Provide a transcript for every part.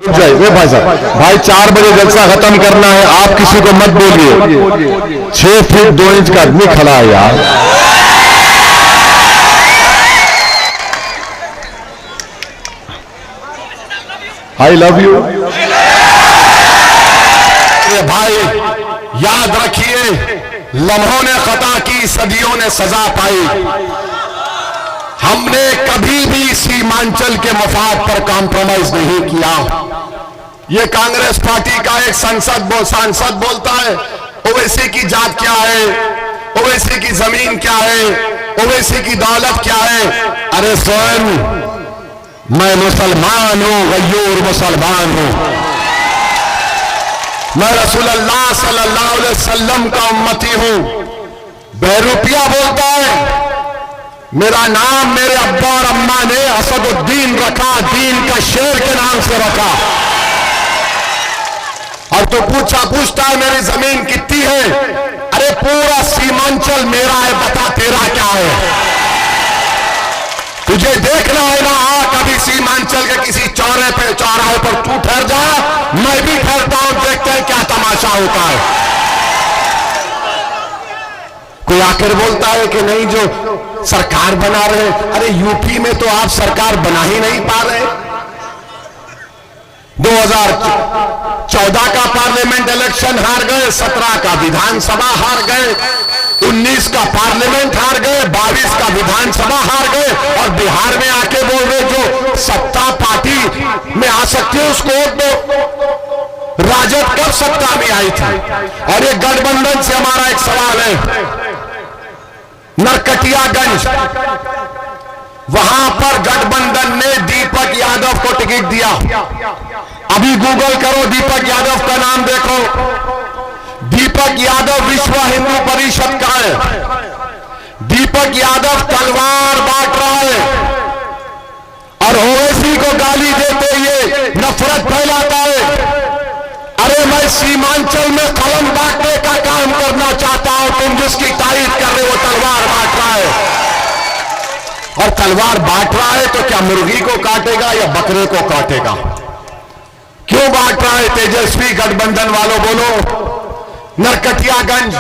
वे भाई साहब, भाई 4 बजे जलसा खत्म करना है, आप किसी को मत बोलिए। 6 फीट 2 इंच का आदमी खड़ा है यार। आई लव यू भाई। याद रखिए, लम्हों ने खता की, सदियों ने सजा पाई। हमने कभी भी सीमांचल के मफाद पर कॉम्प्रोमाइज नहीं किया। ये कांग्रेस पार्टी का एक सांसद बोलता है ओवैसी की जात क्या है, ओवैसी की जमीन क्या है, ओवैसी की दौलत क्या है। अरे स्वयं मैं मुसलमान हूं, गयूर मुसलमान हूं। मैं रसूलुल्लाह सल्लल्लाहु अलैहि वसल्लम का उम्मती हूं। बहरूपिया बोलता है मेरा नाम मेरे अब्बा और अम्मा ने असदुद्दीन रखा, दीन का शेर के नाम से रखा। और तो पूछता है मेरी जमीन कितनी है। अरे पूरा सीमांचल मेरा है, बता तेरा क्या है। तुझे देखना है ना, कभी सीमांचल के किसी चौराहे पर तू ठहर जा, मैं भी ठहरता हूं, देखते हैं क्या तमाशा होता है। कोई आकर बोलता है कि नहीं जो सरकार बना रहे, अरे यूपी में तो आप सरकार बना ही नहीं पा रहे। 2014 का पार्लियामेंट इलेक्शन हार गए, 17 का विधानसभा हार गए, 19 का पार्लियामेंट हार गए, 22 का विधानसभा हार गए, और बिहार में आके बोल रहे जो सत्ता पार्टी में आ सकती है उसको वोट दो। राजद कब सत्ता में आई थी। और ये गठबंधन से हमारा एक सवाल है, नरकटियागंज वहां पर गठबंधन ने दीपक यादव को टिकट दिया। अभी गूगल करो, दीपक यादव का नाम देखो। दीपक यादव विश्व हिंदू परिषद का है। दीपक यादव तलवार बांट रहा है और ओवैसी को गाली देते हुए नफरत फैलाता है। अरे मैं सीमांचल में कलम बांटने का काम करना चाहता हूं, तुम जिसकी तारीफ कर रहे हो तलवार बांट रहा है। और तलवार बांट रहा है तो क्या मुर्गी को काटेगा या बकरे को काटेगा? क्यों बांट रहा है? तेजस्वी गठबंधन वालों बोलो। नरकटियागंज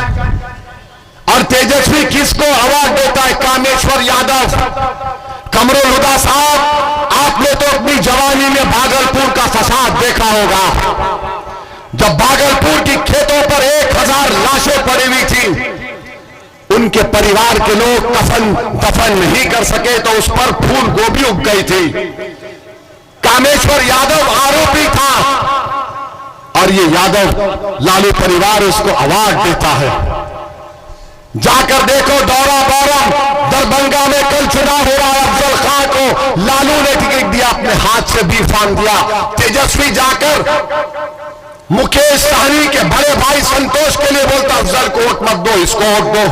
और तेजस्वी किसको अवार्ड देता है? कामेश्वर यादव। कमरुल हुदा साहब, आपने तो अपनी जवानी में भागलपुर का फसाद देखा होगा, जब भागलपुर की खेतों पर 1000 लाशें पड़ी हुई थी, उनके परिवार के लोग कफन दफन नहीं कर सके तो उस पर फूल गोभी उग गई थी। कामेश्वर यादव आरोपी था और ये यादव लालू परिवार उसको अवार्ड देता है। जाकर देखो दौरा बौरम दरभंगा में कल चुनाव हो रहा है, अफजल खां को लालू ने टिकट दिया, अपने हाथ से भी फान दिया। तेजस्वी जाकर मुकेश सहनी के बड़े भाई संतोष के लिए बोलता अफजल को वोट मत दो, इसको वोट दो।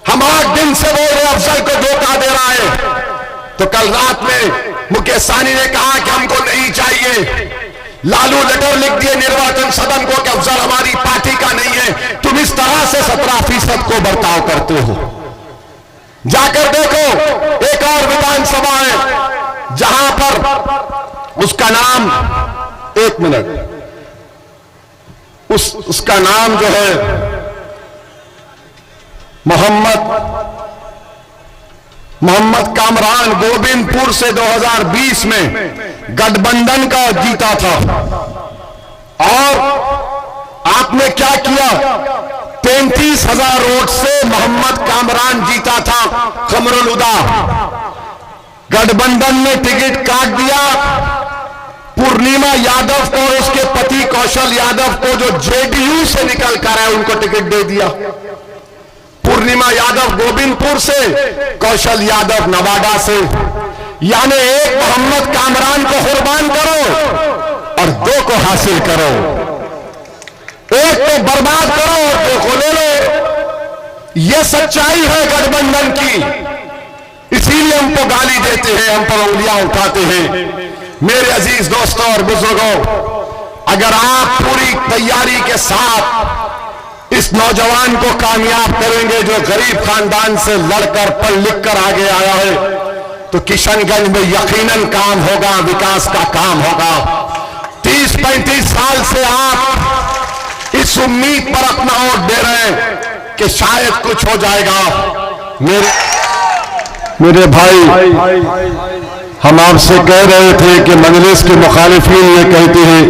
हम 8 दिन से बोल रहे अफजल को धोखा दे रहा है। तो कल रात में मुकेश सहनी ने कहा कि हमको नहीं चाहिए। लालू लेटर लिख दिए निर्वाचन सदन को कि अफजल हमारी पार्टी का नहीं है। तुम इस तरह से 17% को बर्ताव करते हो। जाकर देखो एक और विधानसभा है जहां पर उसका नाम, एक मिनट, उसका नाम जो है मोहम्मद कामरान, गोविंदपुर से 2020 में गठबंधन का जीता था। और आपने क्या किया? 33,000 वोट से मोहम्मद कामरान जीता था। कमरुल हुदा गठबंधन ने टिकट काट दिया। पूर्णिमा यादव को और उसके पति कौशल यादव को जो जेडीयू से निकल कर आए उनको टिकट दे दिया। पूर्णिमा यादव गोविंदपुर से, कौशल यादव नवादा से। यानी एक मोहम्मद कामरान को कुर्बान करो और 2 को हासिल करो। एक को बर्बाद करो और 2 को ले लो। यह सच्चाई है गठबंधन की। इसीलिए हमको गाली देते हैं, हम पर उंगलियां उठाते हैं। मेरे अजीज दोस्तों और बुजुर्गों, अगर आप पूरी तैयारी के साथ इस नौजवान को कामयाब करेंगे जो गरीब खानदान से लड़कर पढ़ लिख कर आगे आया है, तो किशनगंज में यकीनन काम होगा, विकास का काम होगा। से आप इस उम्मीद पर अपना वोट दे रहे हैं कि शायद कुछ हो जाएगा। मेरे भाई, हम आपसे कह रहे थे कि मजलिस के मुखालिफिन ये कहते हैं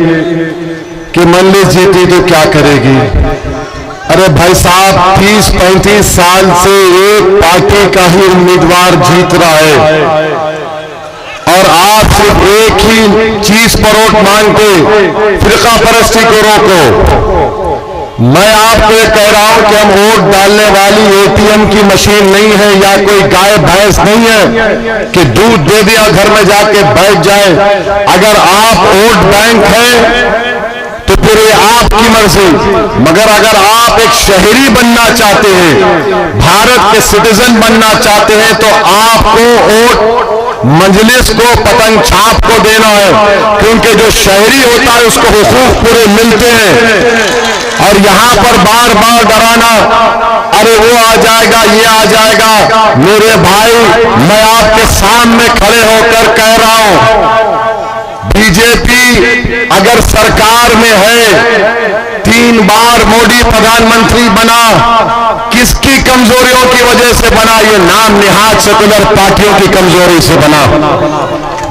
कि मजलिस जीती तो क्या करेगी। अरे भाई साहब, 30-35 साल से एक पार्टी का ही उम्मीदवार जीत रहा है और आप सिर्फ एक ही चीज पर वोट मांगते, फिरका परस्ती को रोको। मैं आपको ये कह रहा हूं कि हम वोट डालने वाली एटीएम की मशीन नहीं है या कोई गाय भैंस नहीं है कि दूध दे दिया घर में जाके बैठ जाए। अगर आप वोट बैंक हैं तो फिर ये आपकी मर्जी, मगर अगर आप एक शहरी बनना चाहते हैं, भारत के सिटीजन बनना चाहते हैं, तो आपको वोट मजलिस को, पतंग छाप को देना है, क्योंकि जो शहरी होता है उसको हुकूक पूरे मिलते हैं। और यहां पर बार बार डराना, अरे वो आ जाएगा, ये आ जाएगा, मेरे भाई मैं आपके सामने खड़े होकर कह रहा हूं, बीजेपी अगर सरकार में है, 3 बार मोदी प्रधानमंत्री बना, किसकी कमजोरियों की वजह से बना? ये नाम निहाद सेकुलर पार्टियों की कमजोरी से बना,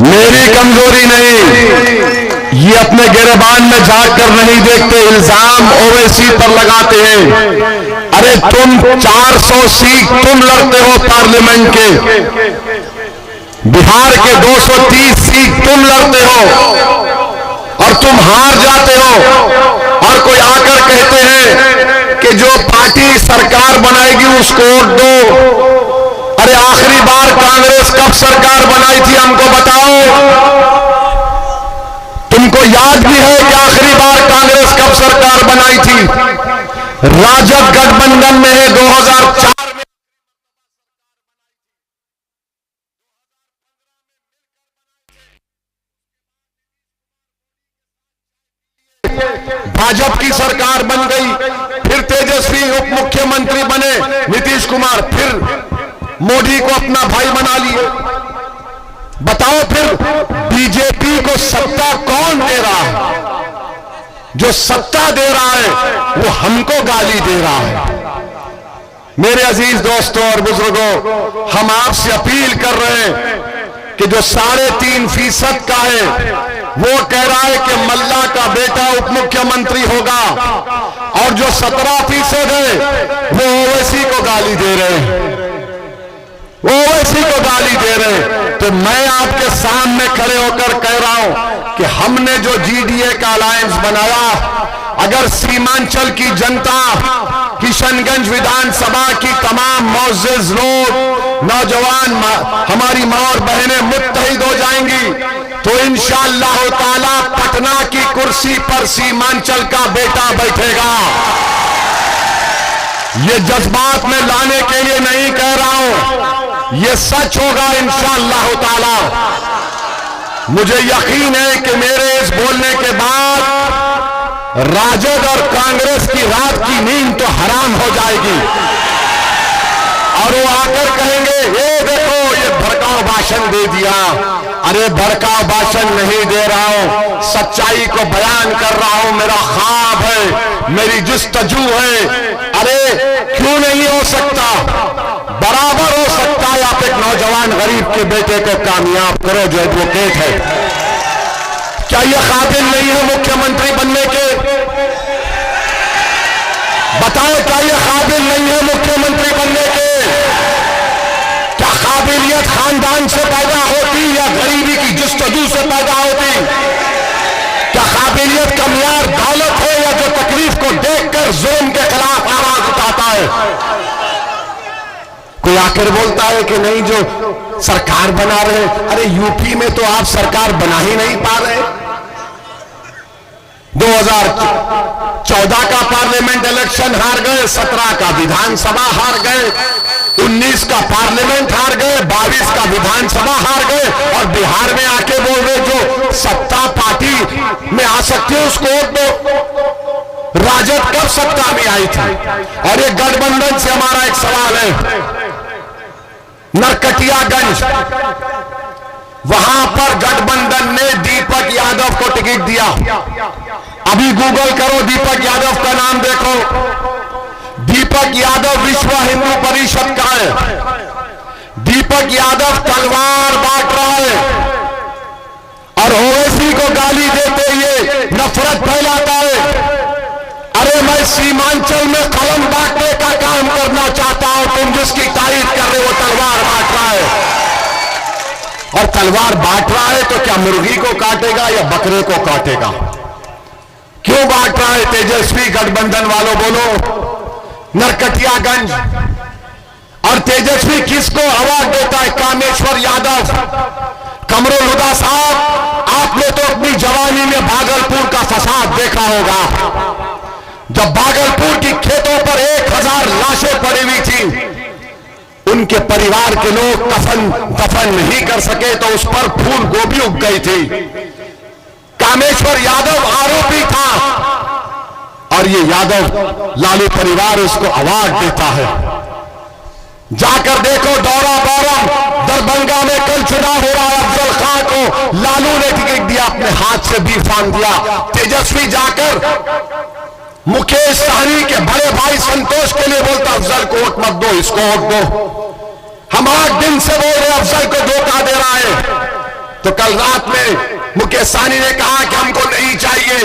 मेरी कमजोरी नहीं। ये अपने गिरबान में झांक कर नहीं देखते, इल्जाम ओवैसी पर लगाते हैं। अरे तुम 400 सीट तुम लड़ते हो पार्लियामेंट के, बिहार के 230 सीट तुम लड़ते हो और तुम हार जाते हो, और कोई आकर कहते हैं कि जो पार्टी सरकार बनाएगी उसको वोट दो। अरे आखिरी बार कांग्रेस कब सरकार बनाई थी, हमको बताओ। तुमको याद भी है कि आखिरी बार कांग्रेस कब सरकार बनाई थी? राजग गठबंधन में है, 2004 में भाजपा की सरकार बन गई, फिर तेजस्वी उप मुख्यमंत्री बने नीतीश कुमार, फिर मोदी को अपना भाई बना लिए। बताओ फिर बीजेपी को सत्ता कौन दे रहा है? जो सत्ता दे रहा है वो हमको गाली दे रहा है। मेरे अजीज दोस्तों और बुजुर्गों, हम आपसे अपील कर रहे हैं कि जो 3.5% का है वो कह रहा है कि मल्ला का बेटा उप मुख्यमंत्री होगा, और जो 17% है वो ओवैसी को गाली दे रहे हैं, ओवैसी को गाली दे रहे हैं। तो मैं आपके सामने खड़े होकर कह रहा हूं कि हमने जो जीडीए का अलायंस बनाया, अगर सीमांचल की जनता, किशनगंज विधानसभा की तमाम मुअज़्ज़िज़ लोग, नौजवान, हमारी मां और बहनें मुत्तहिद हो जाएंगी, तो इंशाअल्लाह ताला पटना की कुर्सी पर सीमांचल का बेटा बैठेगा। ये जज्बात में लाने के लिए नहीं कह रहा हूं, ये सच होगा इंशाअल्लाह ताला। मुझे यकीन है कि मेरे इस बोलने के बाद राजद और कांग्रेस की रात की नींद तो हराम हो जाएगी, और वो आकर कहेंगे, ये देखो ये भड़काऊ भाषण दे दिया। अरे भड़काऊ भाषण नहीं दे रहा हूं, सच्चाई को बयान कर रहा हूं, मेरा ख्वाब है, मेरी जुस्तजू है। अरे क्यों नहीं हो सकता? बराबर हो सकता है। आप एक नौजवान गरीब के बेटे को कामयाब करो जो एडवोकेट है, क्या ये काबिल नहीं है मुख्यमंत्री बनने के? बताओ, क्या ये काबिल नहीं है मुख्यमंत्री बनने के? क्या काबिलियत खानदान से पैदा होती या गरीबी की जुस्तजू से पैदा होती? क्या काबिलियत का मियार दौलत है या जो तकलीफ को देखकर जुल्म के खिलाफ आवाज उठाता है? कोई आकर बोलता है कि नहीं जो सरकार बना रहे, अरे यूपी में तो आप सरकार बना ही नहीं पा रहे। 2014 का पार्लियामेंट इलेक्शन हार गए, 17 का विधानसभा हार गए, 19 का पार्लियामेंट हार गए, 22 का विधानसभा हार गए, और बिहार में आके बोल रहे जो सत्ता पार्टी में आ सकती है उसको वोट दो। राजद कब सत्ता में आई थी? और ये गठबंधन से हमारा एक सवाल है, नरकटियागंज वहां पर गठबंधन ने दीपक यादव को टिकट दिया, अभी गूगल करो, दीपक यादव का नाम देखो। दीपक यादव विश्व हिंदू परिषद का है। दीपक यादव तलवार बांट रहा है और ओवैसी को गाली देते हुए नफरत फैलाता है। अरे मैं सीमांचल में कलम बांटने का काम करना चाहता हूं, तुम जिसकी तारीफ कर रहे हो तलवार बांट रहा है। और तलवार बांट रहा है तो क्या मुर्गी को काटेगा या बकरे को काटेगा? क्यों बांट रहा है? तेजस्वी गठबंधन वालों बोलो। नरकटियागंज और तेजस्वी किसको अवार्ड देता है? कामेश्वर यादव, कमरुल हुदा साहब, आपने तो अपनी जवानी में भागलपुर का फसाद देखा होगा, जब भागलपुर की खेतों पर 1000 लाशें पड़ी हुई थी, उनके परिवार के लोग दफन नहीं कर सके तो उस पर फूल गोभी उग गई थी। कामेश्वर यादव आरोपी था और ये यादव लालू परिवार उसको अवार्ड देता है। जाकर देखो दौरा बारम, दरभंगा में कल चुनाव हो रहा है। अफजल खान को लालू ने टिकट दिया, अपने हाथ से भी फांग दिया। तेजस्वी जाकर मुकेश सहनी के बड़े भाई संतोष के लिए बोलता, अफजल को वोट मत दो, इसको वोट दो। हम 8 दिन से बोल रहे अफजल को धोखा दे रहा है। तो कल रात में मुकेश सहनी ने कहा कि हमको नहीं चाहिए।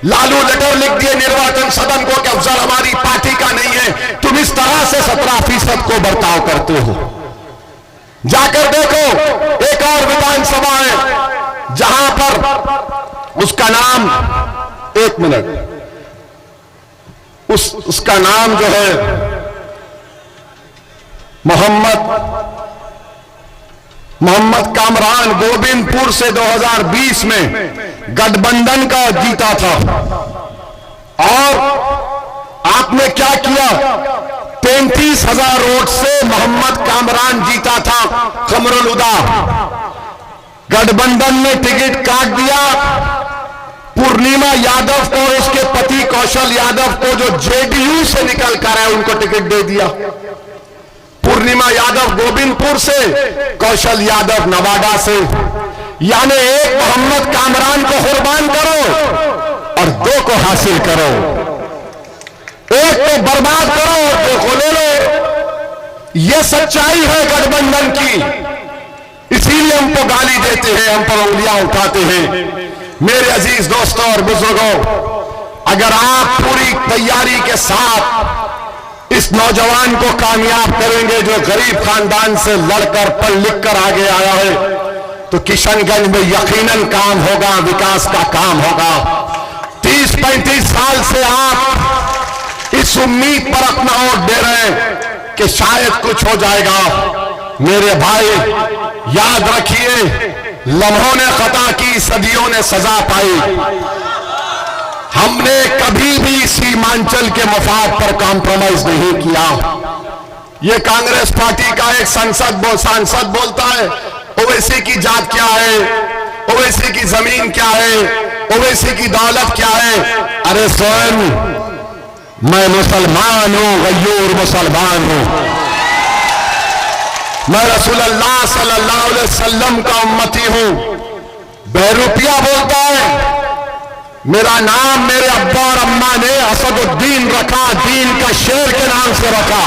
लालू लेटर लिख दिए निर्वाचन सदन को कि अफजल हमारी पार्टी का नहीं है। तुम इस तरह से 17% को बर्ताव करते हो। जाकर देखो एक और विधानसभा है जहां पर उसका नाम, एक मिनट, उसका नाम जो है मोहम्मद कामरान, गोविंदपुर से 2020 में गठबंधन का जीता था। और आपने क्या किया? 33,000 वोट से मोहम्मद कामरान जीता था। कमरुल हुदा गठबंधन ने टिकट काट दिया। पूर्णिमा यादव को, उसके पति कौशल यादव को, जो जेडीयू से निकल कर है, उनको टिकट दे दिया। पूर्णिमा यादव गोविंदपुर से, कौशल यादव नवादा से। यानी एक मोहम्मद कामरान को कुर्बान करो और 2 को हासिल करो। एक को बर्बाद करो और 2 को ले लो। यह सच्चाई है गठबंधन की। इसीलिए हमको गाली देते हैं, हम पर उंगलियां उठाते हैं। मेरे अजीज दोस्तों और बुजुर्गों, अगर आप पूरी तैयारी के साथ इस नौजवान को कामयाब करेंगे जो गरीब खानदान से लड़कर पढ़ लिख कर आगे आया है, तो किशनगंज में यकीनन काम होगा, विकास का काम होगा। 30-35 साल से आप इस उम्मीद पर अपना वोट दे रहे हैं कि शायद कुछ हो जाएगा। मेरे भाई याद रखिए, लम्हों ने खता की, सदियों ने सजा पाई। हमने कभी भी सीमांचल के मफाद पर कॉम्प्रोमाइज नहीं किया। ये कांग्रेस पार्टी का एक सांसद बोलता है ओवैसी की जात क्या है, ओवैसी की जमीन क्या है, ओवैसी की दौलत क्या है। अरे स्वयं मैं मुसलमान हूं, गयूर मुसलमान हूं। मैं रसूलुल्लाह सल्लल्लाहु अलैहि वसल्लम का उम्मती हूं। बहरूपिया बोलता है मेरा नाम मेरे अब्बा और अम्मा ने असदुद्दीन रखा, दीन का शेर के नाम से रखा।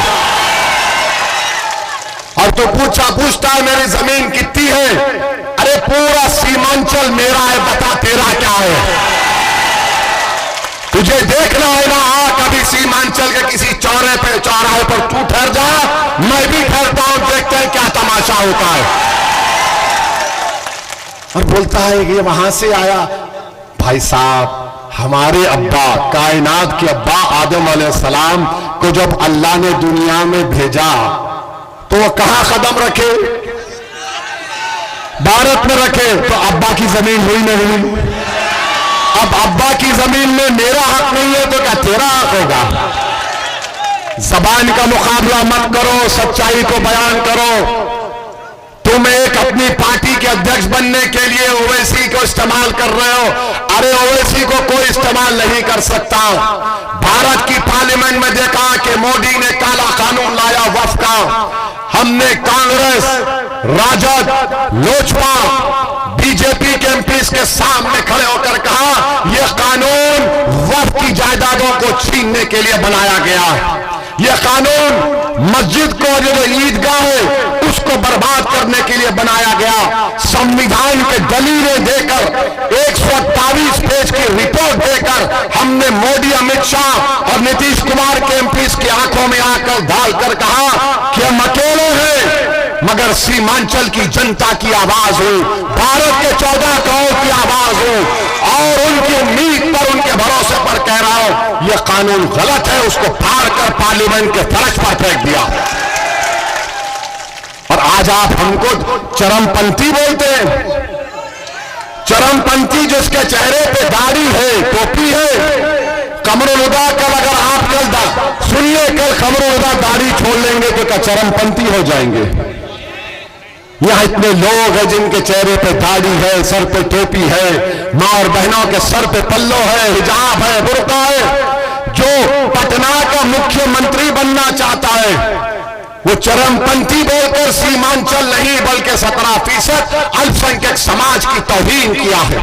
और तो पूछता है मेरी जमीन कितनी है? अरे पूरा सीमांचल मेरा है, बता तेरा क्या है? तुझे देखना है ना, कभी सीमांचल के किसी चौराहे पर तू ठहर जा, मैं भी ठहरता हूं, देखते हैं क्या तमाशा होता है। और बोलता है कि ये वहां से आया। भाई साहब, हमारे अब्बा, कायनात के अब्बा आदम अलैहिस्सलाम को जब अल्लाह ने दुनिया में भेजा तो वो कहां कदम रखे? भारत में रखे। तो अब्बा की जमीन हुई नहीं। अब अब्बा की जमीन में मेरा हक नहीं है तो क्या तेरा हक होगा? जबान का मुकाबला मत करो, सच्चाई को बयान करो। तुम एक अपनी पार्टी के अध्यक्ष बनने के लिए ओवैसी को इस्तेमाल कर रहे हो। अरे ओवैसी को कोई इस्तेमाल नहीं कर सकता। भारत की पार्लियामेंट में देखा कि मोदी ने काला कानून लाया वक्फ का। हमने कांग्रेस, राजद, लोजपा, बीजेपी के एमपी के सामने खड़े होकर कहा यह कानून वक्फ की जायदादों को छीनने के लिए बनाया गया है। यह कानून मस्जिद को, जो ईदगाह है, उसको बर्बाद करने के लिए बनाया गया। संविधान के दलीलें देकर 128 पेज की रिपोर्ट देकर हमने मोदी, अमित शाह और नीतीश कुमार के एमपीज की आंखों में आकर डालकर कहा कि हम अकेले हैं, मगर सीमांचल की जनता की आवाज हो, भारत के 14 करोड़ की आवाज हो, और उनकी उम्मीद पर, उनके भरोसे पर कह रहा हूं यह कानून गलत है, उसको फाड़ कर पार्लियामेंट के फर्श पर फेंक दिया। और आज आप हमको चरमपंथी बोलते हैं। चरमपंथी जिसके चेहरे पे दाढ़ी है, टोपी है। कमरुल-हुदा कल अगर आप सुन ले, कल कमरुल-हुदा दाढ़ी छोड़ लेंगे तो क्या चरमपंथी हो जाएंगे? यहां इतने लोग हैं जिनके चेहरे पे दाढ़ी है, सर पे टोपी है, मां और बहनों के सर पे पल्लो है, हिजाब है, बुर्का है। जो पटना का मुख्यमंत्री बनना चाहता है वो चरमपंथी बोलकर सीमांचल नहीं बल्कि 17% अल्पसंख्यक समाज की तौहीन किया है।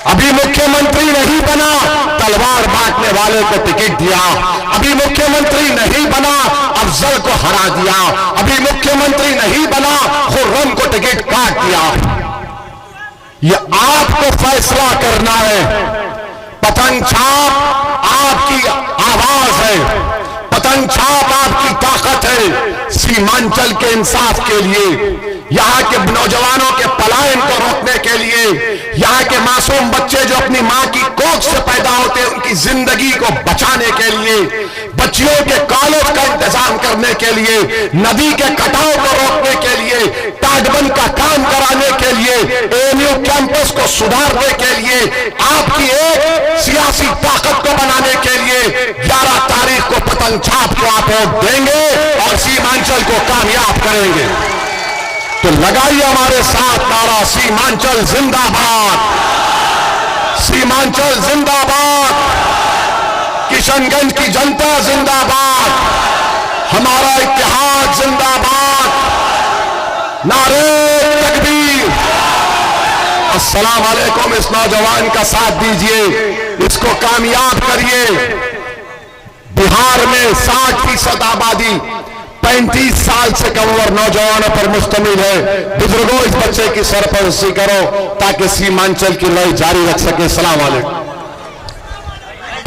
अभी मुख्यमंत्री नहीं बना, तलवार बांटने वाले को टिकट दिया। अभी मुख्यमंत्री नहीं बना, अफजल को हरा दिया। अभी मुख्यमंत्री नहीं बना, खुर्रम को टिकट काट दिया। यह आपको फैसला करना है। पतंग छाप आपकी आवाज है, पतंग छाप आपकी ताकत है। सीमांचल के इंसाफ के लिए, यहां के नौजवानों के पलायन को रोकने के लिए, यहां के मासूम बच्चे जो अपनी मां की कोख से पैदा होते हैं उनकी जिंदगी को बचाने के लिए, बच्चियों के कॉलेज का इंतजाम करने के लिए, नदी के कटाव को रोकने के लिए, ताटबंद का काम कराने के लिए, एएमयू कैंपस को सुधारने के लिए, आपकी एक सियासी ताकत को बनाने के लिए 11 तारीख को पतंग छाप को आप वोट देंगे और सीमांचल को कामयाब करेंगे। तो लगाइए हमारे साथ नारा, सीमांचल जिंदाबाद, सीमांचल जिंदाबाद, किशनगंज की जनता जिंदाबाद, हमारा इत्तेहाद जिंदाबाद, नारे तकबीर। अस्सलाम वालेकुम। इस नौजवान का साथ दीजिए, इसको कामयाब करिए। बिहार में 60% आबादी 35 साल से कम उम्र नौजवानों पर मुश्तमिल है। बुजुर्गों, इस बच्चे की सरपरस्ती करो ताकि सीमांचल की लड़ाई जारी रख सके। सलाम वालेकुम।